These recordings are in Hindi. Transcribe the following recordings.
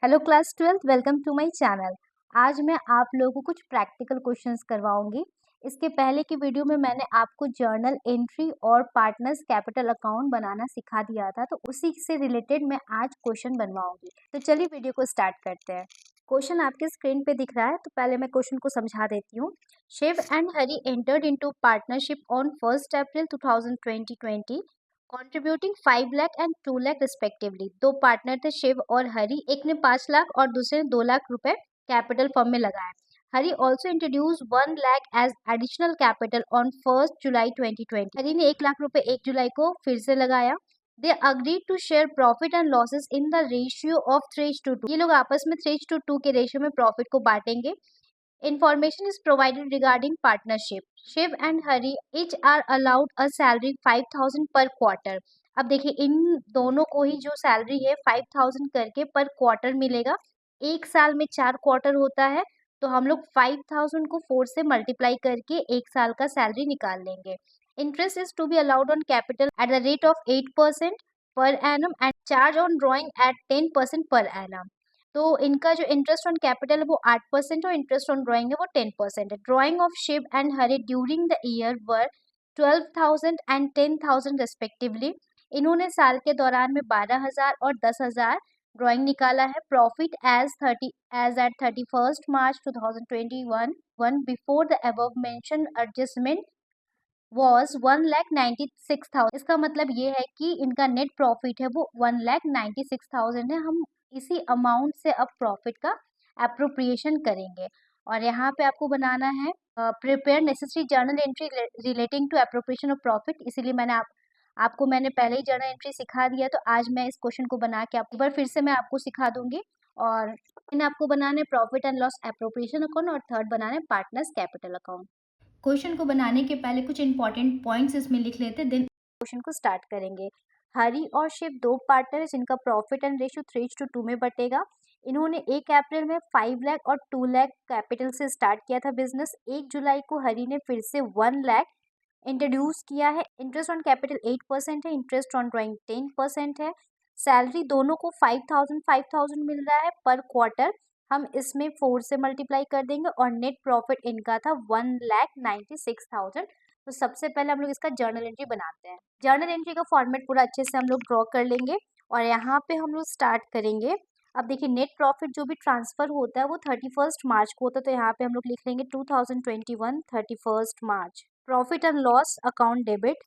Hello class 12th, welcome to my channel. आज मैं आप लोगों को कुछ प्रैक्टिकल क्वेश्चंस करवाऊंगी। इसके पहले की वीडियो में मैंने आपको जर्नल एंट्री और पार्टनर्स कैपिटल अकाउंट बनाना सिखा दिया था, तो उसी से रिलेटेड मैं आज क्वेश्चन बनवाऊंगी। तो चलिए वीडियो को स्टार्ट करते हैं। क्वेश्चन आपके स्क्रीन पे दिख रहा है, तो पहले मैं क्वेश्चन को समझा देती हूँ। Shiv and Hari entered into partnership on 1 April 2020 contributing 5 lakh and 2 lakh respectively. दो पार्टनर थे शिव और हरी, एक ने 5 लाख और दूसरे ने 2 लाख रुपए कैपिटल फर्म में लगाए। Hari also introduce 1 lakh as additional capital on 1 July 2020। Hari ने 1 लाख रुपए 1 जुलाई को फिर से लगाया। They agreed to share profit and losses in the ratio of 3:2। ये लोग आपस में 3:2 के रेशियो में प्रॉफिट को बांटेंगे। Information is provided regarding partnership. Shiv and Hari each are allowed a salary 5,000 per quarter. अब देखिए इन दोनों को ही जो सैलरी है 5,000 करके पर क्वार्टर मिलेगा। एक साल में 4 क्वार्टर होता है, तो हम लोग 5,000 को 4 से मल्टीप्लाई करके एक साल का सैलरी निकाल लेंगे। Interest is to be allowed on capital at the rate of 8% per annum and charge on drawing at 10% per annum. तो इनका जो इंटरेस्ट ऑन कैपिटल है वो 8% और इंटरेस्ट ऑन ड्राइंग है वो 10% है। Drawing of Shiv and Hari during the year were 12,000 and 10,000 respectively. इन्होंने साल के दौरान में 12,000 और 10,000 ड्राइंग निकाला है। Profit as at 31 March 2021 before the above mentioned adjustment was 1,96,000। इसका मतलब ये है कि इनका नेट प्रॉफिट है वो 1,96,000 है। हम इसी अमाउंट से अब प्रॉफिट का एप्रोप्रिएशन करेंगे और यहाँ पे आपको बनाना है prepare necessary journal entry relating to appropriation of profit. इसीलिए आपको मैंने पहले ही जर्नल एंट्री सिखा दिया, तो आज मैं इस क्वेश्चन को बना के एक बार फिर से मैं आपको सिखा दूंगी। और इन आपको बनाना है profit and loss appropriation account और थर्ड बनाना है पार्टनर्स कैपिटल अकाउंट। क्वेश्चन को बनाने के पहले कुछ इंपॉर्टेंट पॉइंट्स इसमें लिख लेते, देन क्वेश्चन को स्टार्ट करेंगे। हरी और शिव दो पार्टनर जिनका प्रॉफिट एंड रेशियो 3:2 में बटेगा। इन्होंने 1 अप्रैल में 5 लाख और 2 लाख कैपिटल से स्टार्ट किया था बिजनेस। 1 जुलाई को हरी ने फिर से 1 लाख इंट्रोड्यूस किया है। इंटरेस्ट ऑन कैपिटल 8% है, इंटरेस्ट ऑन ड्रॉइंग 10% है। सैलरी दोनों को 5,000 मिल रहा है पर क्वार्टर। हम इसमें 4 से मल्टीप्लाई कर देंगे और नेट प्रॉफिट इनका था 1,96,000। तो सबसे पहले हम लोग इसका जर्नल एंट्री बनाते हैं। जर्नल एंट्री का फॉर्मेट पूरा अच्छे से हम लोग ड्रॉ कर लेंगे और यहाँ पे हम लोग स्टार्ट करेंगे। अब देखिए नेट प्रॉफिट जो भी ट्रांसफर होता है वो 31 मार्च को होता है, तो यहाँ पे हम लोग लिख लेंगे 2021 31 मार्च। Profit and loss account debit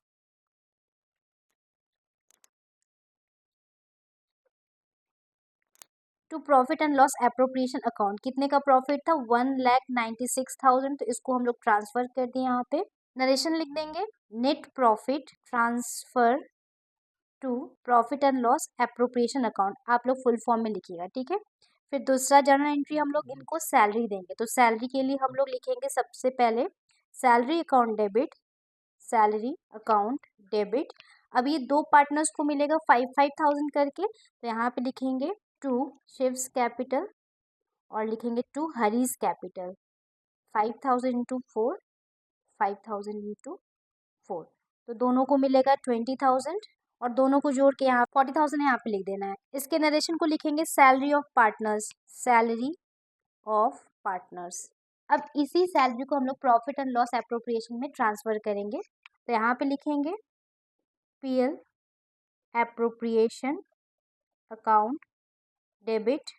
to profit and loss appropriation account. कितने का प्रॉफिट था? 1,96,000। तो इसको हम लोग ट्रांसफर कर दिए। यहाँ पे नरेशन लिख देंगे, net profit transfer to profit and loss appropriation account. आप लोग फुल फॉर्म में लिखिएगा, ठीक है। फिर दूसरा जर्नल एंट्री हम लोग इनको सैलरी देंगे, तो सैलरी के लिए हम लोग लिखेंगे सबसे पहले salary account debit, salary account debit. अब ये दो पार्टनर्स को मिलेगा 5,000 करके, तो यहाँ पे लिखेंगे टू शिव्स कैपिटल और लिखेंगे to Hari's capital. 5,000 into 4, 5,000 into 4, तो दोनों को मिलेगा 20,000 और दोनों को जोड़ के यहाँ 40,000 यहाँ पे लिख देना है। इसके नरेशन को लिखेंगे salary of partners, salary of partners. अब इसी सैलरी को हम लोग प्रॉफिट एंड लॉस एप्रोप्रिएशन में ट्रांसफर करेंगे, तो यहाँ पे लिखेंगे PL appropriation account debit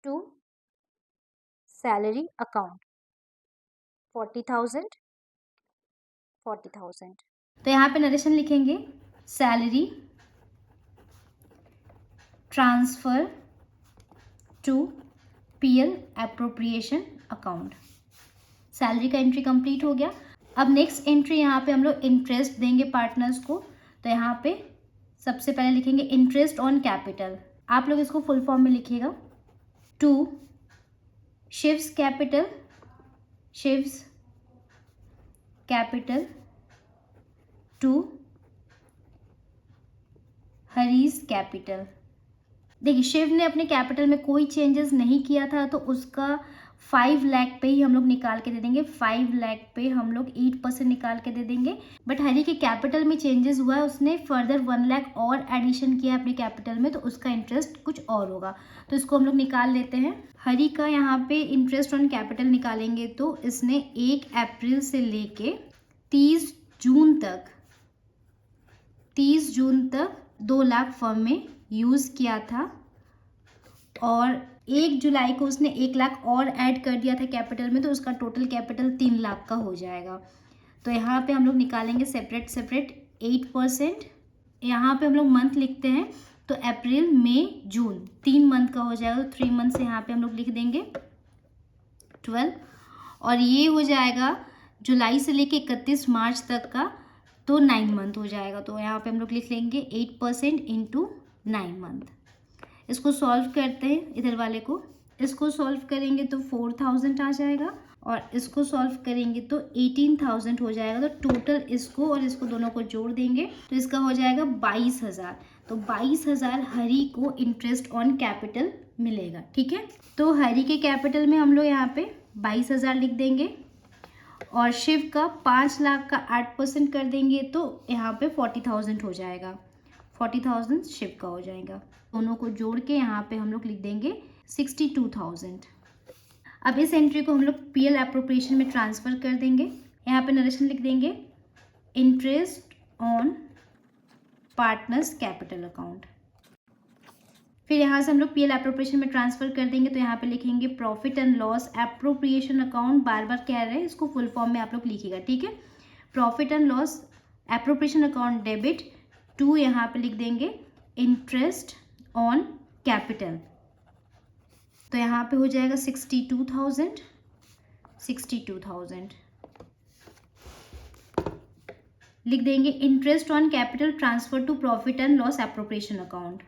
to salary account 40,000 40,000। तो यहाँ पे नरेशन लिखेंगे salary transfer to PL appropriation account. Salary का एंट्री कंप्लीट हो गया। अब नेक्स्ट एंट्री यहाँ पे हम लोग इंटरेस्ट देंगे पार्टनर्स को, तो यहाँ पे सबसे पहले लिखेंगे इंटरेस्ट ऑन कैपिटल। आप लोग इसको फुल फॉर्म में लिखिएगा, to Shiv's capital, Shiv's capital to Hari's capital. देखिए शिव ने अपने कैपिटल में कोई चेंजेस नहीं किया था, तो 5 लाख पे ही हम लोग निकाल के दे देंगे, 5 लाख पे हम लोग 8% निकाल के दे देंगे। बट हरी के कैपिटल में चेंजेस हुआ है, उसने फर्दर 1 लाख और एडिशन किया अपने कैपिटल में, तो उसका इंटरेस्ट कुछ और होगा, तो इसको हम लोग निकाल लेते हैं। हरी का यहाँ पे इंटरेस्ट ऑन कैपिटल निकालेंगे तो इसने 1 अप्रैल से लेके 30 जून तक 2 लाख फर्म में यूज़ किया था, और 1 जुलाई को उसने 1 लाख और ऐड कर दिया था कैपिटल में, तो उसका टोटल कैपिटल 3 लाख का हो जाएगा। तो यहाँ पे हम लोग निकालेंगे सेपरेट 8%। यहाँ पे हम लोग मंथ लिखते हैं, तो अप्रैल मई जून 3 मंथ का हो जाएगा, तो 3 मंथ से यहाँ पे हम लोग लिख देंगे 12, और ये हो जाएगा जुलाई से लेके 31 मार्च तक का, तो 9 मंथ हो जाएगा। तो यहाँ पे हम लोग लिख लेंगे 8% इंटू 9 मंथ। इसको सॉल्व करते हैं, इधर वाले को इसको सॉल्व करेंगे तो 4000 आ जाएगा, और इसको सॉल्व करेंगे तो 18000 हो जाएगा। तो टोटल इसको और इसको दोनों को जोड़ देंगे तो इसका हो जाएगा 22000। तो 22000 हरी को इंटरेस्ट ऑन कैपिटल मिलेगा। ठीक है, तो हरी के कैपिटल में हम लोग यहाँ पे 22000 लिख देंगे, और शिव का 5 लाख का 8% कर देंगे तो यहाँ पे 40000 हो जाएगा। 40000 शिव का हो जाएगा। दोनों को जोड़ के यहाँ पे हम लोग लिख देंगे 62000। अब इस एंट्री को हम लोग पीएल एप्रोप्रिएशन में ट्रांसफ़र कर देंगे। यहाँ पे नरेशन लिख देंगे interest on partners capital account. फिर यहाँ से हम लोग पीएल एप्रोप्रिएशन में ट्रांसफ़र कर देंगे, तो यहाँ पे लिखेंगे profit and loss appropriation account. बार बार कह रहे हैं, इसको फुल फॉर्म में आप लोग लिखिएगा। ठीक है, profit and loss appropriation account debit to, यहाँ पे लिख देंगे इंटरेस्ट ऑन कैपिटल। तो यहाँ पे हो जाएगा 62000 लिख देंगे interest on capital transfer to profit and loss appropriation account.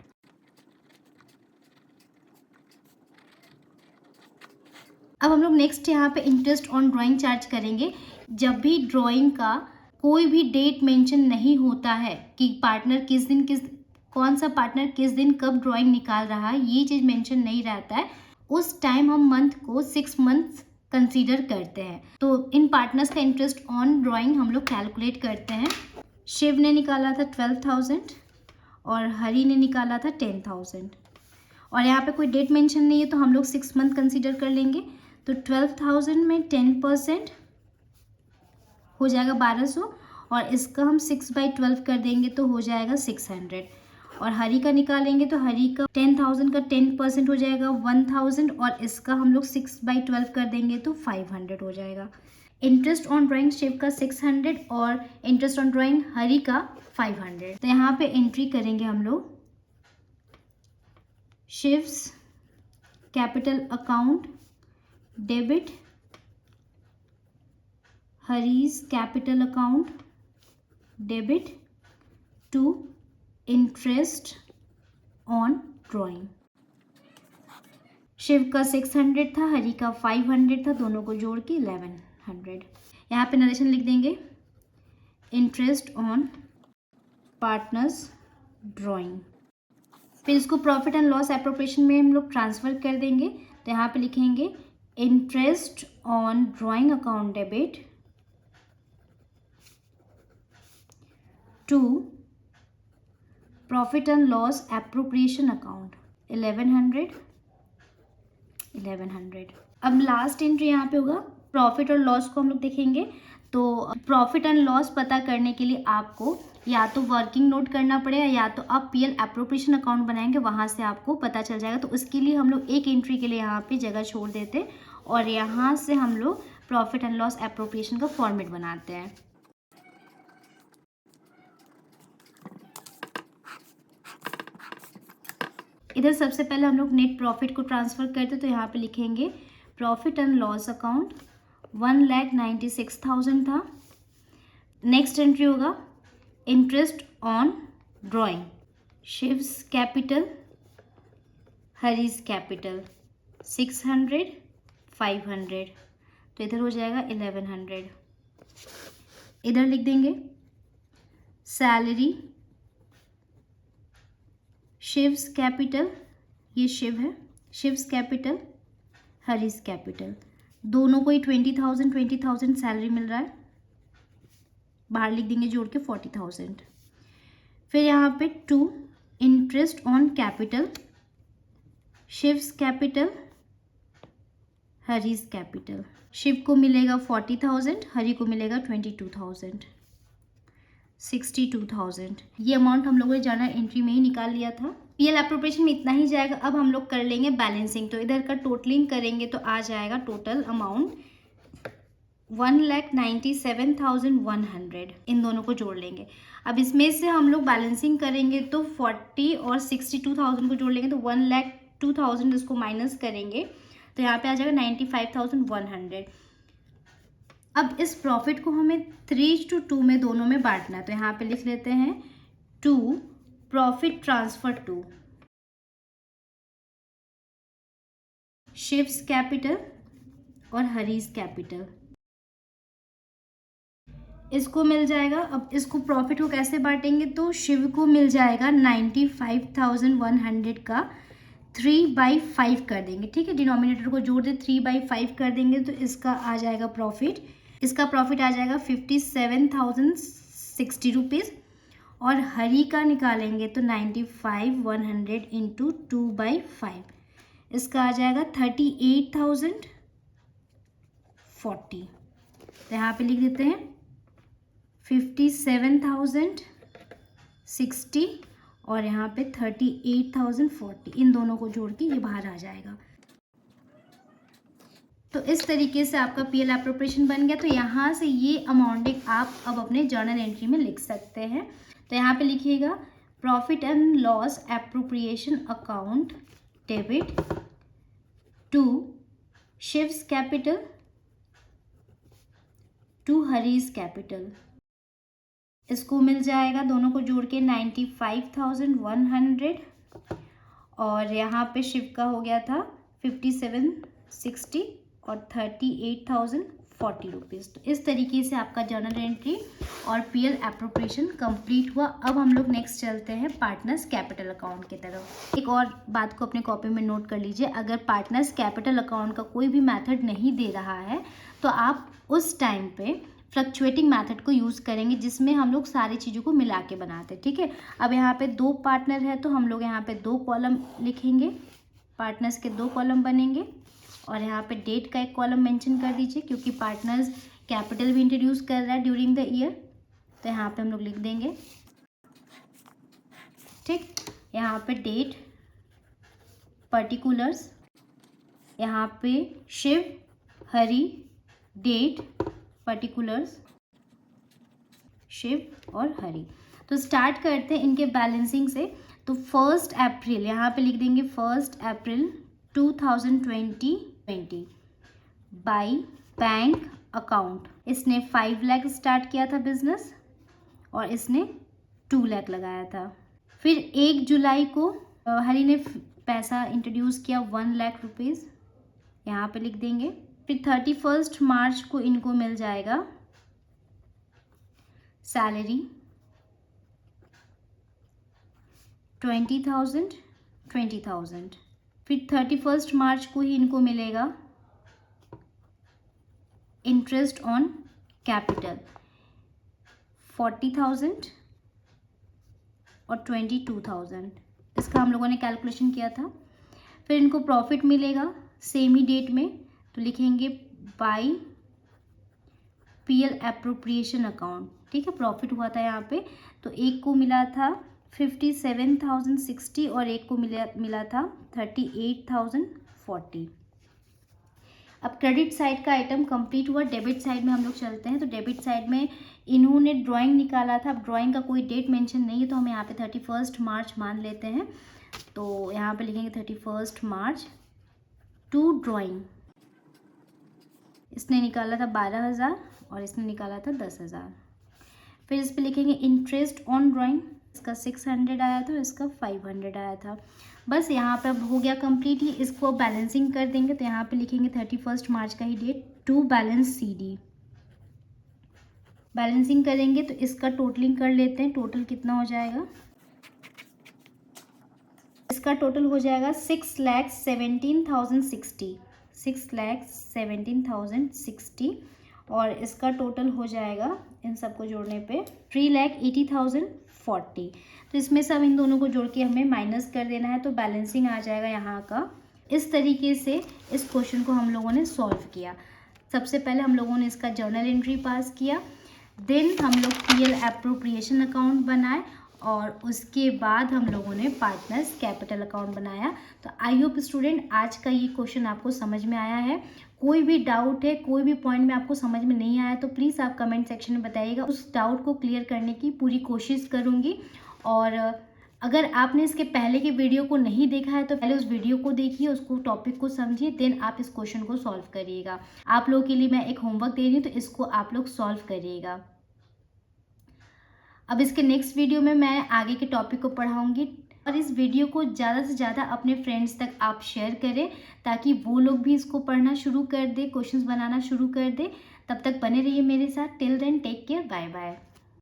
अब हम लोग नेक्स्ट यहाँ पे इंटरेस्ट ऑन ड्राइंग चार्ज करेंगे। जब भी ड्राइंग का कोई भी डेट मेंशन नहीं होता है कि पार्टनर कौन सा पार्टनर किस दिन कब ड्राइंग निकाल रहा है, ये चीज़ मेंशन नहीं रहता है, उस टाइम हम मंथ को 6 मंथ्स कंसीडर करते हैं। तो इन पार्टनर्स का इंटरेस्ट ऑन ड्राइंग हम लोग कैलकुलेट करते हैं। शिव ने निकाला था 12000 और हरी ने निकाला था 10000, और यहाँ पे कोई डेट मेंशन नहीं है, तो हम लोग 6 मंथ कंसीडर कर लेंगे। तो 12000 में 10% हो जाएगा 1200, और इसका हम 6/12 कर देंगे तो हो जाएगा 600। और हरी का निकालेंगे तो हरी का 10000 का 10% हो जाएगा 1000, और इसका हम लोग 6/12 कर देंगे तो 500 हो जाएगा। इंटरेस्ट ऑन ड्राइंग शिव का 600 और इंटरेस्ट ऑन ड्राइंग हरी का 500। तो यहाँ पे एंट्री करेंगे हम लोग Shiv's capital account debit Hari's capital account debit to interest on drawing. Shiv का 600 था, हरी का 500 था, दोनों को जोड़ के 1100। यहाँ पे नरेशन लिख देंगे इंटरेस्ट ऑन पार्टनर्स ड्राइंग। फिर इसको प्रॉफिट एंड लॉस एप्रोप्रिएशन में हम लोग ट्रांसफ़र कर देंगे, तो यहाँ पे लिखेंगे interest on drawing account debit to profit and loss appropriation account 1100। अब लास्ट एंट्री यहाँ पे होगा प्रॉफिट और लॉस को हम लोग देखेंगे। तो प्रॉफिट एंड लॉस पता करने के लिए आपको या तो वर्किंग नोट करना पड़ेगा, या तो आप पीएल एप्रोप्रिएशन अकाउंट बनाएंगे, वहाँ से आपको पता चल जाएगा। तो उसके लिए हम लोग एक एंट्री के लिए यहाँ पे जगह छोड़ देते हैं, और यहाँ से हम लोग प्रॉफिट एंड लॉस एप्रोप्रिएशन का फॉर्मेट बनाते हैं। इधर सबसे पहले हम लोग नेट प्रॉफिट को ट्रांसफ़र करते, तो यहाँ पे लिखेंगे प्रॉफिट एंड लॉस अकाउंट 1,96,000 था। नेक्स्ट एंट्री होगा interest on drawing Shiv's capital Hari's capital 600 500, तो इधर हो जाएगा 1100। इधर लिख देंगे सैलरी शिव्स कैपिटल, ये शिव है, शिव्स कैपिटल हरीज कैपिटल। दोनों को ही 20,000 सैलरी मिल रहा है, बाहर लिख देंगे जोड़ के 40,000। फिर यहाँ पे 2 interest on capital, Shiv's capital, Hari's capital. Shiv को मिलेगा 40,000, हरी को मिलेगा 22,000, 62,000। ये अमाउंट हम लोगों ने जर्नल एंट्री में ही निकाल लिया था। पीएल एप्रोप्रिएशन में इतना ही जाएगा। अब हम लोग कर लेंगे बैलेंसिंग, तो इधर का टोटलिंग करेंगे तो आ जाएगा टोटल अमाउंट 1,97,100। इन दोनों को जोड़ लेंगे। अब इसमें से हम लोग बैलेंसिंग करेंगे तो 40 और 62,000 को जोड़ लेंगे तो 1,02,000 इसको माइनस करेंगे तो यहाँ पे आ जाएगा 95,100। अब इस प्रॉफिट को हमें 3:2 में दोनों में बांटना है, तो यहाँ पे लिख लेते हैं 2 profit transfer to Shiv's capital और हरीज कैपिटल। इसको मिल जाएगा। अब इसको प्रॉफिट को कैसे बांटेंगे, तो शिव को मिल जाएगा 95,100 का 3/5 कर देंगे। ठीक है, डिनोमिनेटर को जोड़ दे 3/5 कर देंगे तो इसका आ जाएगा प्रॉफिट। इसका प्रॉफिट आ जाएगा 57,060 रुपीज़। और हरी का निकालेंगे तो 95,100 इंटू 2/5, इसका आ जाएगा 38,040। तो यहाँ पे लिख देते हैं 57,060 और यहाँ पे 38,040। इन दोनों को जोड़ के ये बाहर आ जाएगा। तो इस तरीके से आपका पीएल एप्रोप्रिएशन बन गया। तो यहाँ से ये अमाउंटिंग आप अब अपने जर्नल एंट्री में लिख सकते हैं। तो यहाँ पे लिखिएगा profit and loss appropriation account debit to Shiv's capital to Hari's capital. इसको मिल जाएगा दोनों को जोड़ के 95,100 और यहाँ पे शिव का हो गया था 5760 और 38,040 रुपीज़। तो इस तरीके से आपका जर्नल एंट्री और पीएल एप्रोप्रिएशन कंप्लीट हुआ। अब हम लोग नेक्स्ट चलते हैं पार्टनर्स कैपिटल अकाउंट की तरफ। एक और बात को अपने कॉपी में नोट कर लीजिए, अगर पार्टनर्स कैपिटल अकाउंट का कोई भी मेथड नहीं दे रहा है तो आप उस टाइम पे फ्लक्चुएटिंग मेथड को यूज़ करेंगे जिसमें हम लोग सारी चीज़ों को मिला के बनाते हैं। ठीक है, अब यहाँ पे 2 पार्टनर है तो हम लोग यहाँ पे 2 कॉलम लिखेंगे, पार्टनर्स के 2 कॉलम बनेंगे और यहाँ पे डेट का एक कॉलम मेंशन कर दीजिए क्योंकि पार्टनर्स कैपिटल भी इंट्रोड्यूस कर रहा है ड्यूरिंग द ईयर। तो यहाँ पे हम लोग लिख देंगे। ठीक, यहाँ पे डेट, पर्टिकुलर्स, यहाँ पे शिव, हरी, डेट, पर्टिकुलर्स, शिव और हरी। तो स्टार्ट करते हैं इनके बैलेंसिंग से। तो 1 अप्रैल यहाँ पे लिख देंगे 1 अप्रैल 2020 बाय बैंक अकाउंट। इसने 5 लाख स्टार्ट किया था बिजनेस और इसने 2 लाख लगाया था। फिर 1 जुलाई को हरी ने पैसा इंट्रोड्यूस किया 1 लाख रुपीज़, यहाँ पे लिख देंगे। फिर 31 मार्च को इनको मिल जाएगा सैलरी 20,000। फिर 31 मार्च को ही इनको मिलेगा इंटरेस्ट ऑन कैपिटल 40,000 और 22,000। इसका हम लोगों ने कैलकुलेशन किया था। फिर इनको प्रॉफिट मिलेगा सेम ही डेट में, तो लिखेंगे बाय पीएल एप्रोप्रिएशन अकाउंट। ठीक है, प्रॉफिट हुआ था यहाँ पे, तो एक को मिला था 57,060 और एक को मिला था 38,040। अब क्रेडिट साइड का आइटम कंप्लीट हुआ। डेबिट साइड में हम लोग चलते हैं। तो डेबिट साइड में इन्होंने ड्राइंग निकाला था। अब ड्राइंग का कोई डेट मेंशन नहीं है तो हम यहाँ पे 31 मार्च मान लेते हैं। तो यहाँ पे लिखेंगे 31 मार्च टू ड्राइंग। इसने निकाला था 12,000 और इसने निकाला था 10,000। फिर इस पर लिखेंगे इंटरेस्ट ऑन ड्राइंग, इसका 600 आया था, इसका 500 आया था। बस यहाँ पे अब हो गया कंप्लीट ही। इसको बैलेंसिंग कर देंगे तो यहाँ पे लिखेंगे 31 मार्च का ही date to balance CD। Balancing करेंगे तो इसका टोटलिंग कर लेते हैं। टोटल कितना हो जाएगा, इसका टोटल हो जाएगा 6,17,060। 6,17,060 और इसका टोटल हो जाएगा इन सबको जोड़ने पे 3,80,040। तो इसमें सब इन दोनों को जोड़ के हमें माइनस कर देना है, तो बैलेंसिंग आ जाएगा यहाँ का। इस तरीके से इस क्वेश्चन को हम लोगों ने सॉल्व किया। सबसे पहले हम लोगों ने इसका जर्नल एंट्री पास किया, देन हम लोग पीएल एप्रोप्रिएशन अकाउंट बनाए और उसके बाद हम लोगों ने पार्टनर्स कैपिटल अकाउंट बनाया। तो आई होप स्टूडेंट आज का ये क्वेश्चन आपको समझ में आया है। कोई भी डाउट है, कोई भी पॉइंट में आपको समझ में नहीं आया तो प्लीज़ आप कमेंट सेक्शन में बताइएगा, उस डाउट को क्लियर करने की पूरी कोशिश करूँगी। और अगर आपने इसके पहले के वीडियो को नहीं देखा है तो पहले उस वीडियो को देखिए, उसको टॉपिक को समझिए, देन आप इस क्वेश्चन को सॉल्व करिएगा। आप लोगों के लिए मैं एक होमवर्क दे रही हूँ, तो इसको आप लोग सॉल्व करिएगा। अब इसके नेक्स्ट वीडियो में मैं आगे के टॉपिक को पढ़ाऊँगी और इस वीडियो को ज़्यादा से ज़्यादा अपने फ्रेंड्स तक आप शेयर करें ताकि वो लोग भी इसको पढ़ना शुरू कर दे, क्वेश्चंस बनाना शुरू कर दे। तब तक बने रहिए मेरे साथ। Till then take care, bye bye.